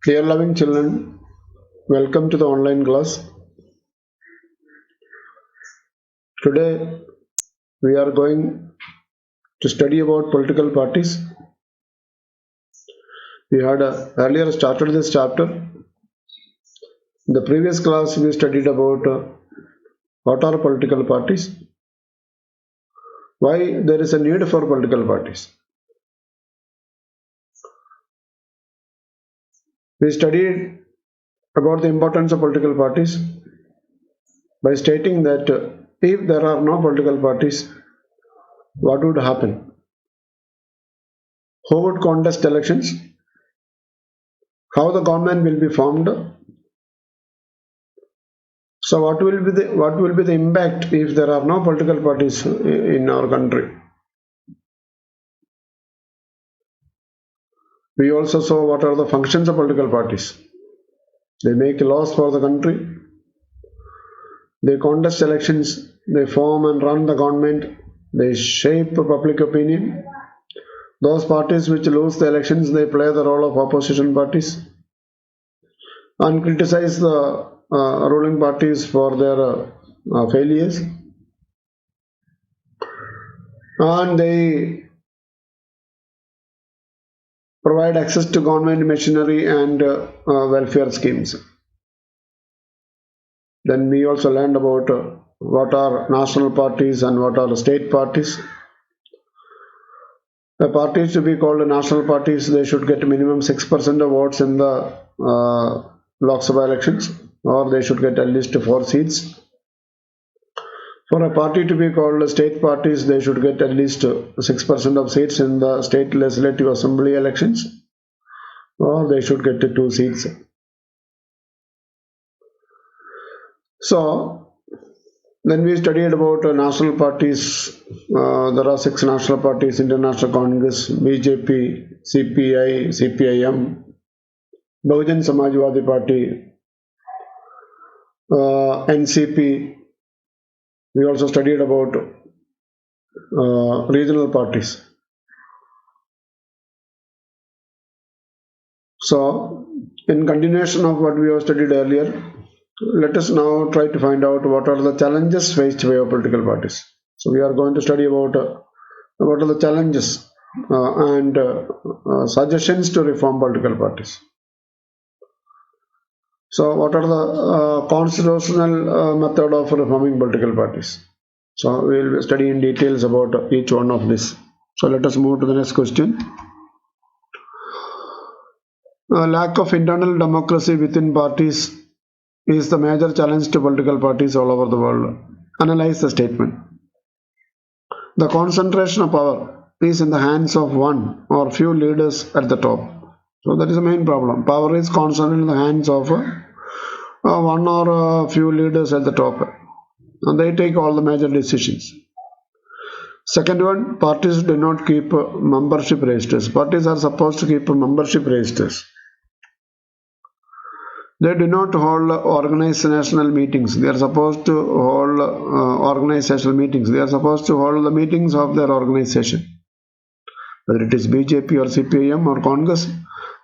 Dear loving children, welcome to the online class. Today we are going to study about political parties. We had earlier started this chapter. In the previous class we studied about what are political parties, why there is a need for political parties. We studied about the importance of political parties by stating that if there are no political parties, what would happen? Who would contest elections? How the government will be formed? So what will be the impact if there are no political parties in our country? We also saw what are the functions of political parties. They make laws for the country, they contest elections, they form and run the government, they shape public opinion. Those parties which lose the elections, they play the role of opposition parties and criticize the ruling parties for their failures, and they provide access to government machinery and welfare schemes. Then we also learned about what are national parties and what are state parties. The parties to be called national parties, they should get minimum 6% of votes in the Lok Sabha elections, or they should get at least 4 seats. For a party to be called state parties, they should get at least 6% of seats in the state legislative assembly elections, or they should get 2 seats. So, then we studied about national parties. There are 6 national parties: Indian National Congress, BJP, CPI, CPIM, Bahujan Samajwadi Party, NCP. We also studied about regional parties. So, in continuation of what we have studied earlier, let us now try to find out what are the challenges faced by political parties. So, we are going to study about what are the challenges and suggestions to reform political parties. So, what are the constitutional method of reforming political parties? So, we will study in details about each one of this. So, let us move to the next question. Lack of internal democracy within parties is the major challenge to political parties all over the world. Analyze the statement. The concentration of power is in the hands of one or few leaders at the top. So that is the main problem. Power is concentrated in the hands of one or a few leaders at the top, and they take all the major decisions. Second one, parties do not keep membership registers. Parties are supposed to keep membership registers. They do not hold organized national meetings. They are supposed to hold organizational meetings. They are supposed to hold the meetings of their organization. Whether it is BJP or CPIM or Congress,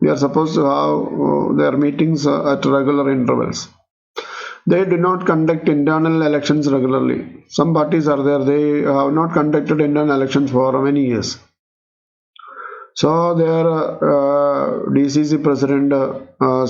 they are supposed to have their meetings at regular intervals. They do not conduct internal elections regularly. Some parties are there, they have not conducted internal elections for many years. So their DCC president,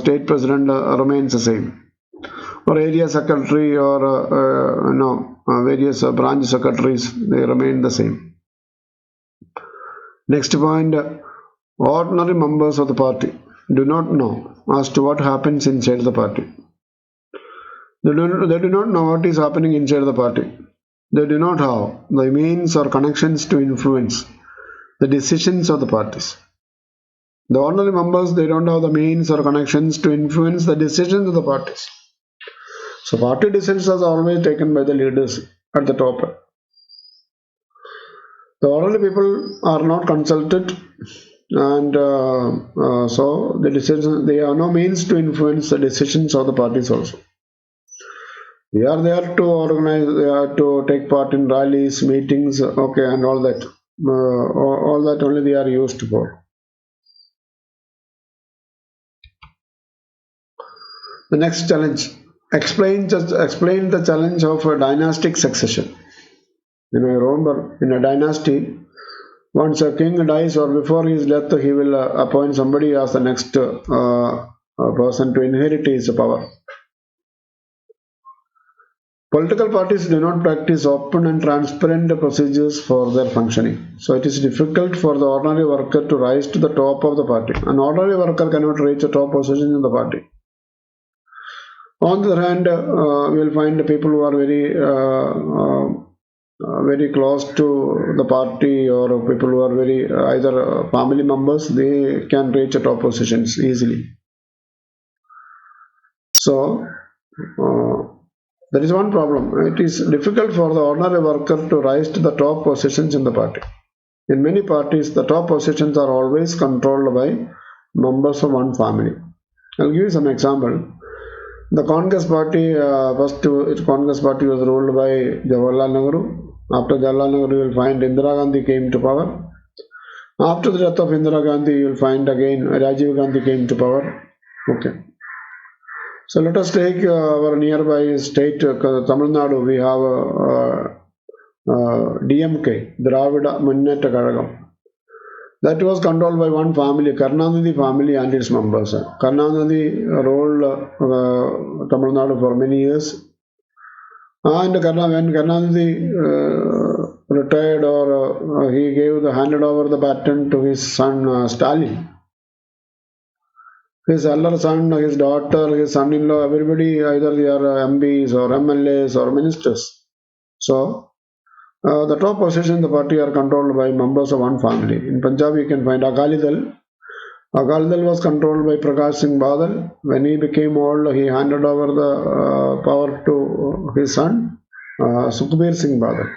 state president remains the same, or area secretary, or various branch secretaries, they remain the same. Next point, ordinary members of the party do not know as to what happens inside the party. They do not know what is happening inside the party. They do not have the means or connections to influence the decisions of the parties. The ordinary members, they don't have the means or connections to influence the decisions of the parties. So party decisions are always taken by the leaders at the top. The ordinary people are not consulted, and so the decisions, they have no means to influence the decisions of the parties also. They are there to organize, they are to take part in rallies, meetings, okay, and all that. All that only they are used for. The next challenge. Explain the challenge of a dynastic succession. Remember, in a dynasty, once a king dies or before his death, he will appoint somebody as the next person to inherit his power. Political parties do not practice open and transparent procedures for their functioning. So it is difficult for the ordinary worker to rise to the top of the party. An ordinary worker cannot reach a top position in the party. On the other hand, we will find people who are very close to the party, or people who are very either family members, they can reach a top positions easily. So there is one problem. It is difficult for the ordinary worker to rise to the top positions in the party. In many parties, the top positions are always controlled by members of one family. I'll give you some example. The Congress party, first Congress party was ruled by Jawaharlal Nehru. After Jawaharlal Nehru, you will find Indira Gandhi came to power. After the death of Indira Gandhi, you will find again Rajiv Gandhi came to power. Okay. So let us take our nearby state, Tamil Nadu. We have DMK, Dravida Munneta Kazhagam. That was controlled by one family, Karunanidhi family and its members. Karunanidhi ruled Tamil Nadu for many years. And when Karunanidhi retired, or he handed over the baton to his son Stalin. His elder son, his daughter, his son-in-law, everybody, either they are MPs or MLAs or ministers. So the top positions in the party are controlled by members of one family. In Punjab, you can find Akali Dal. Akali Dal was controlled by Prakash Singh Badal. When he became old, he handed over the power to his son, Sukhbir Singh Badal.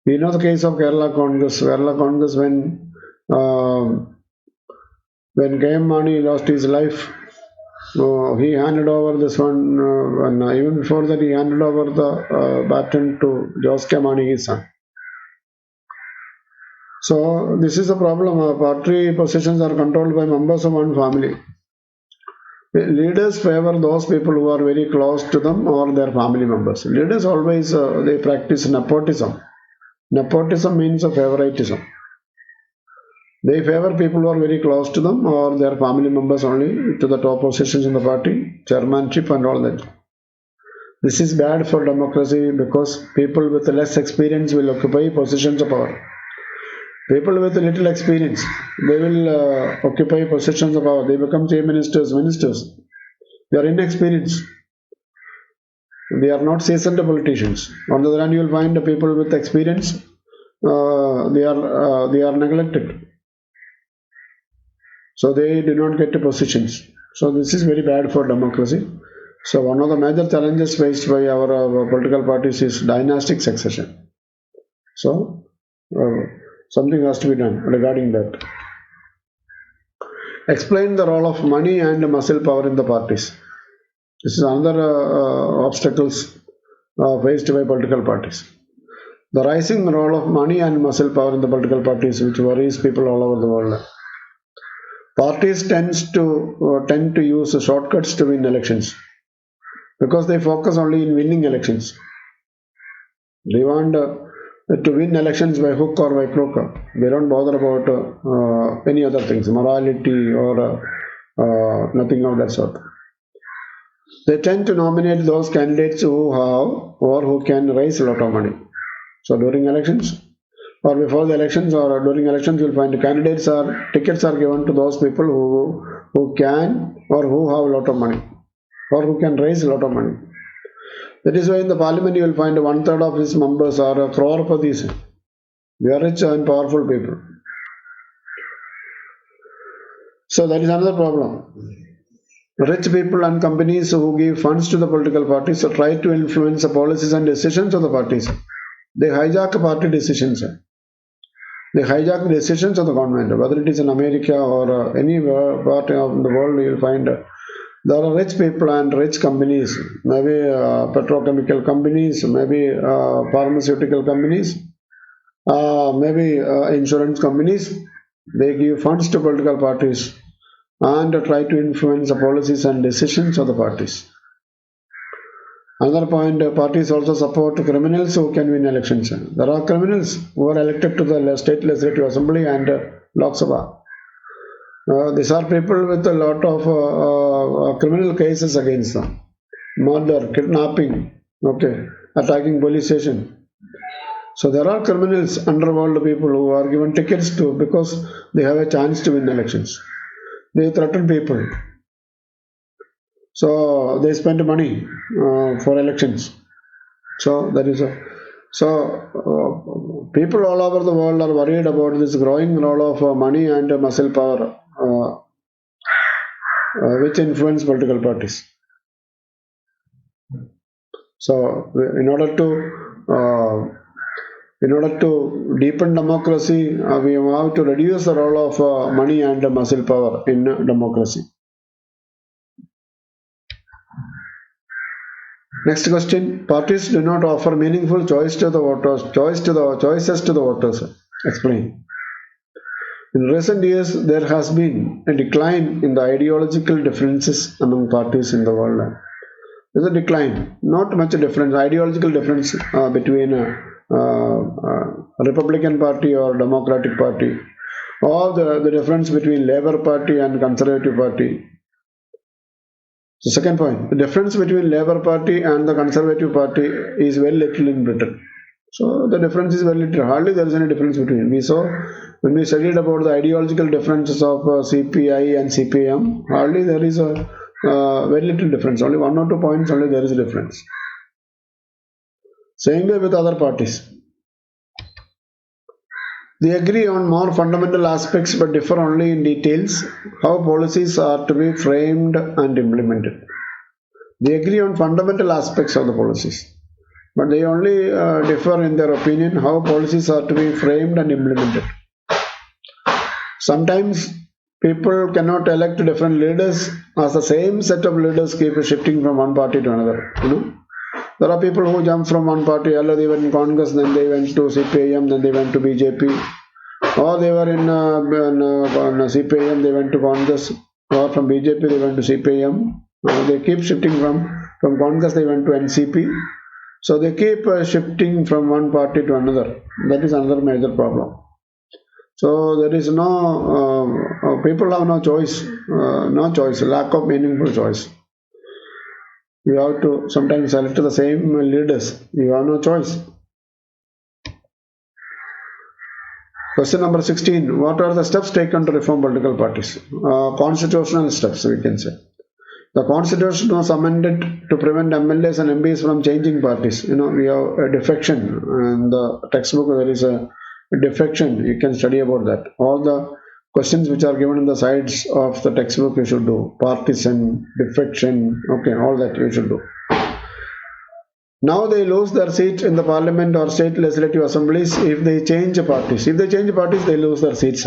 We know the case of Kerala Congress. Kerala Congress, when K.M. Mani lost his life, he handed over this one, and even before that, he handed over the baton to Jose K. Mani, his son. So this is a problem. Party positions are controlled by members of one family. Leaders favor those people who are very close to them or their family members. Leaders always they practice nepotism. Nepotism means a favoritism. They favor people who are very close to them or their family members only to the top positions in the party, chairmanship and all that. This is bad for democracy because people with less experience will occupy positions of power. People with little experience, they will occupy positions of power. They become chief ministers, ministers. They are inexperienced. They are not seasoned politicians. On the other hand, you will find the people with experience, they are neglected. So they do not get to positions. So this is very bad for democracy. So one of the major challenges faced by our political parties is dynastic succession. So something has to be done regarding that. Explain the role of money and muscle power in the parties. This is another obstacles faced by political parties. The rising role of money and muscle power in the political parties, which worries people all over the world. Parties tend to use shortcuts to win elections because they focus only in winning elections. They want to win elections by hook or by crook. They don't bother about any other things, morality or nothing of that sort. They tend to nominate those candidates who have or who can raise a lot of money. So during elections or before the elections or during elections, you'll find tickets are given to those people who can or who have a lot of money or who can raise a lot of money. That is why in the parliament you will find 1/3 of its members are crorepathies. They are rich and powerful people. So that is another problem. Rich people and companies who give funds to the political parties try to influence the policies and decisions of the parties. They hijack party decisions. They hijack the decisions of the government, whether it is in America or any part of the world. You will find there are rich people and rich companies, maybe petrochemical companies, maybe pharmaceutical companies, maybe insurance companies. They give funds to political parties and try to influence the policies and decisions of the parties. Another point, parties also support criminals who can win elections. There are criminals who are elected to the state legislative assembly and Lok Sabha. These are people with a lot of criminal cases against them. Murder, kidnapping, okay, attacking police station. So there are criminals, underworld people who are given tickets to because they have a chance to win elections. They threaten people. So they spend money for elections. So that is people all over the world are worried about this growing role of money and muscle power, which influence political parties. So in order to deepen democracy, we have to reduce the role of money and muscle power in democracy. Next question: parties do not offer meaningful choices to the voters. Explain. In recent years, there has been a decline in the ideological differences among parties in the world. There's a decline, not much difference, ideological difference between Republican Party or Democratic Party, or the difference between Labour Party and Conservative Party. So second point, the difference between Labour Party and the Conservative Party is very little in Britain. So the difference is very little. Hardly there is any difference between. We saw when we studied about the ideological differences of CPI and CPM, hardly there is a very little difference. Only 1 or 2 points only there is a difference. Same way with other parties. They agree on more fundamental aspects but differ only in details, how policies are to be framed and implemented. They agree on fundamental aspects of the policies, but they only differ in their opinion how policies are to be framed and implemented. Sometimes people cannot elect different leaders as the same set of leaders keep shifting from one party to another. There are people who jump from one party, earlier they were in Congress, then they went to CPIM, then they went to BJP, or they were in CPIM, they went to Congress, or from BJP they went to CPIM. They keep shifting from Congress, they went to NCP. So they keep shifting from one party to another. That is another major problem. So there is no, people have no choice, lack of meaningful choice. You have to sometimes select the same leaders. You have no choice. Question number 16. What are the steps taken to reform political parties? Constitutional steps, we can say. The constitution was amended to prevent MLAs and MPs from changing parties. We have a defection. In the textbook, there is a defection. You can study about that. All the questions which are given in the sides of the textbook you should do. Partisan, defection, okay, all that you should do. Now they lose their seat in the parliament or state legislative assemblies if they change parties. If they change parties, they lose their seats.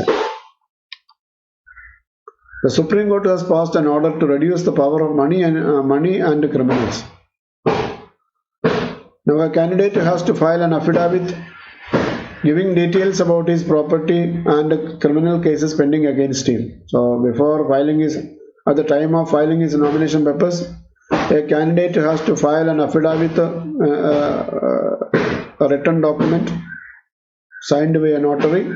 The Supreme Court has passed an order to reduce the power of money and criminals. Now a candidate has to file an affidavit giving details about his property and criminal cases pending against him. So at the time of filing his nomination papers, a candidate has to file an affidavit, a written document signed by a notary,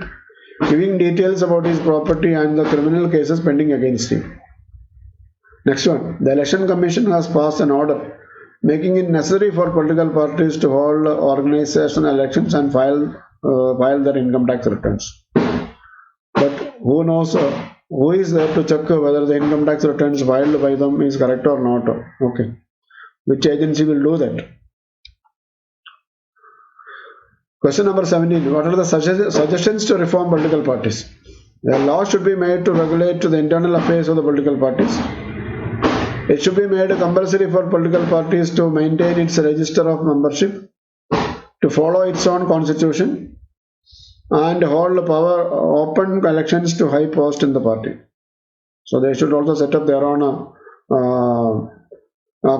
giving details about his property and the criminal cases pending against him. Next one, the Election Commission has passed an order making it necessary for political parties to hold organizational elections and file their income tax returns. But who knows, who is there to check whether the income tax returns filed by them is correct or not? Okay, which agency will do that? Question number 17. What are the suggestions to reform political parties? A law should be made to regulate the internal affairs of the political parties. It should be made compulsory for political parties to maintain its register of membership, to follow its own constitution, and hold open elections to high post in the party. So they should also set up their own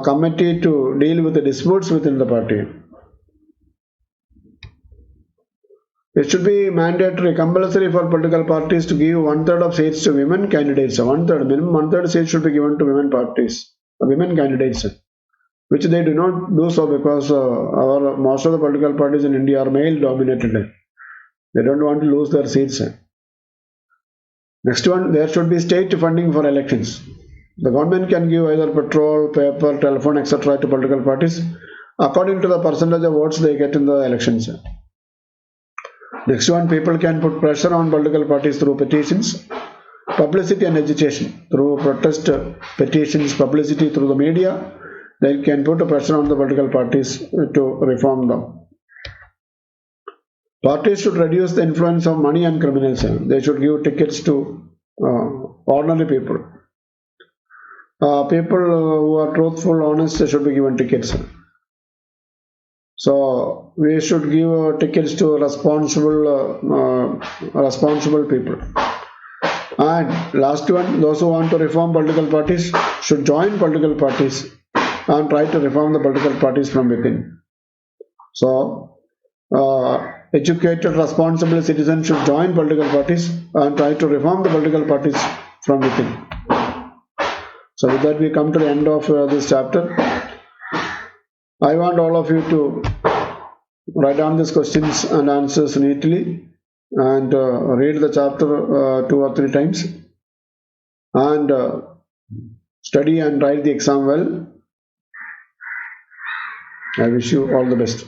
committee to deal with the disputes within the party. It should be mandatory, compulsory for political parties to give one-third of seats to women candidates. One-third, minimum one-third seats should be given to women parties, women candidates, which they do not do so because our most of the political parties in India are male-dominated. They don't want to lose their seats. Next one, there should be state funding for elections. The government can give either petrol, paper, telephone, etc. to political parties according to the percentage of votes they get in the elections. Next one, people can put pressure on political parties through petitions, publicity and agitation. Through protest petitions, publicity through the media, they can put a pressure on the political parties to reform them. Parties should reduce the influence of money and criminals. They should give tickets to ordinary people. People who are truthful, honest, should be given tickets. So we should give tickets to responsible people. And last one, those who want to reform political parties should join political parties and try to reform the political parties from within. So educated, responsible citizens should join political parties and try to reform the political parties from within. So with that we come to the end of this chapter. I want all of you to write down these questions and answers neatly and read the chapter 2 or 3 times and study and write the exam well. I wish you all the best.